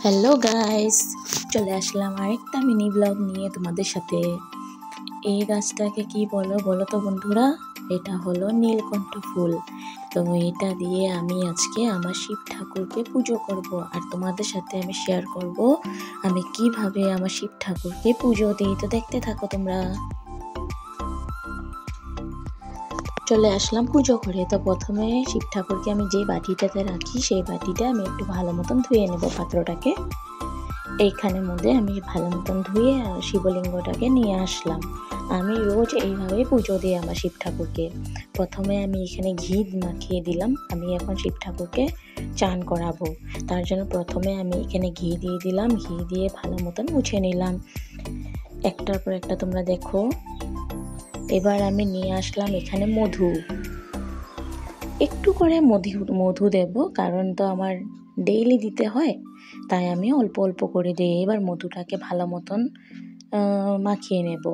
Hello guys, চলে আসলাম আরেকটা mini blog নিয়ে তোমাদের সাথে। এই গাছটাকে কি বলো বলো তো বন্ধুরা? এটা হলো নীলকণ্ঠ ফুল। তো এটা দিয়ে আমি আজকে আমার শিব ঠাকুরকে পুজো করব, আর তোমাদের সাথে আমি শেয়ার করব আমি কিভাবে আমার শিব ঠাকুরকে পুজো দিই। তো দেখতে থাকো তোমরা। চলে আসলাম পুজো করে। তো প্রথমে শিব ঠাকুরকে আমি যে বাটিটাতে রাখি সেই বাটিটা আমি একটু ভালো মতন ধুয়ে নেব পাত্রটাকে। এইখানের মধ্যে আমি ভালো মতন ধুয়ে শিবলিঙ্গটাকে নিয়ে আসলাম। আমি রোজ এইভাবে পুজো দিই আমার শিব ঠাকুরকে। প্রথমে আমি এখানে ঘি মাখিয়ে দিলাম। আমি এখন শিব ঠাকুরকে চান করাবো, তার জন্য প্রথমে আমি এখানে ঘি দিয়ে দিলাম। ঘি দিয়ে ভালো মতন মুছে নিলাম একটার পর একটা, তোমরা দেখো। এবার আমি নিয়ে আসলাম এখানে মধু, একটু করে মধু দেব, কারণ তো আমার ডেইলি দিতে হয়, তাই আমি অল্প অল্প করে দিই। এবার মধুটাকে ভালো মতন মাখিয়ে নেব,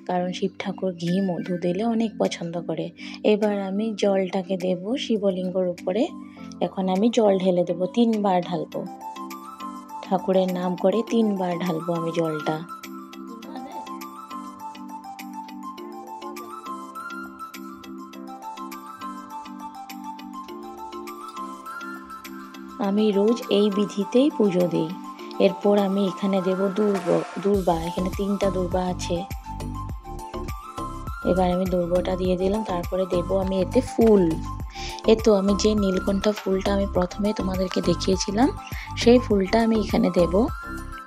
কারণ শিব ঠাকুর ঘি মধু দিলে অনেক পছন্দ করে। এবার আমি জলটাকে দেব শিবলিঙ্গর উপরে। এখন আমি জল ঢেলে দেব, 3বার ঢালবো। ঠাকুরের নাম করে 3বার ঢালবো আমি জলটা। আমি রোজ এই বিধিতেই পুজো দিই। এরপর আমি এখানে দেব দূর্বা। এখানে 3টা দূর্বা আছে। এবার আমি দূর্বাটা দিয়ে দিলাম। তারপরে দেব আমি এতে ফুল। তো আমি যে নীলকণ্ঠ ফুলটা আমি প্রথমে তোমাদেরকে দেখিয়েছিলাম, সেই ফুলটা আমি এখানে দেব।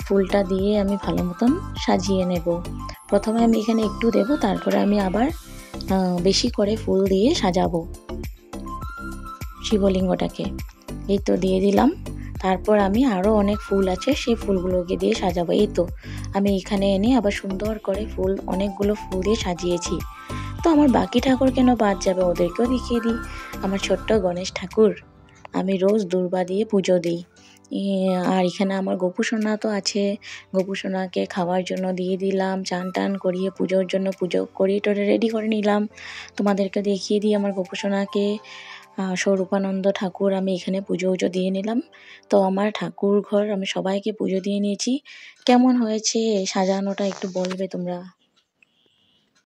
ফুলটা দিয়ে আমি ভালো মতন সাজিয়ে নেব। প্রথমে আমি এখানে একটু দেব, তারপরে আমি আবার বেশি করে ফুল দিয়ে সাজাবো শিবলিঙ্গটাকে। এই তো দিয়ে দিলাম। তারপর আমি আরও অনেক ফুল আছে, সেই ফুলগুলোকে দিয়ে সাজাবো। এই তো আমি এখানে এনে আবার সুন্দর করে অনেকগুলো ফুল দিয়ে সাজিয়েছি। তো আমার বাকি ঠাকুর কেন বাদ যাবে, ওদেরকেও দেখিয়ে দিই। আমার ছোট্ট গণেশ ঠাকুর, আমি রোজ দূর্বা দিয়ে পুজো দিই। আর এখানে আমার গোপুসোনা তো আছে। গোপুসোনাকে খাওয়ার জন্য দিয়ে দিলাম। চান টান করিয়ে পুজোর জন্য পুজো করিয়ে টোরে রেডি করে নিলাম। তোমাদেরকে দেখিয়ে দিই আমার গোপুসোনাকে। স্বরূপানন্দ ঠাকুর আমি এখানে পুজো দিয়ে নিলাম। তো আমার ঠাকুর ঘর আমি সবাইকে পুজো দিয়ে নিয়েছি। কেমন হয়েছে সাজানোটা একটু বলবে তোমরা?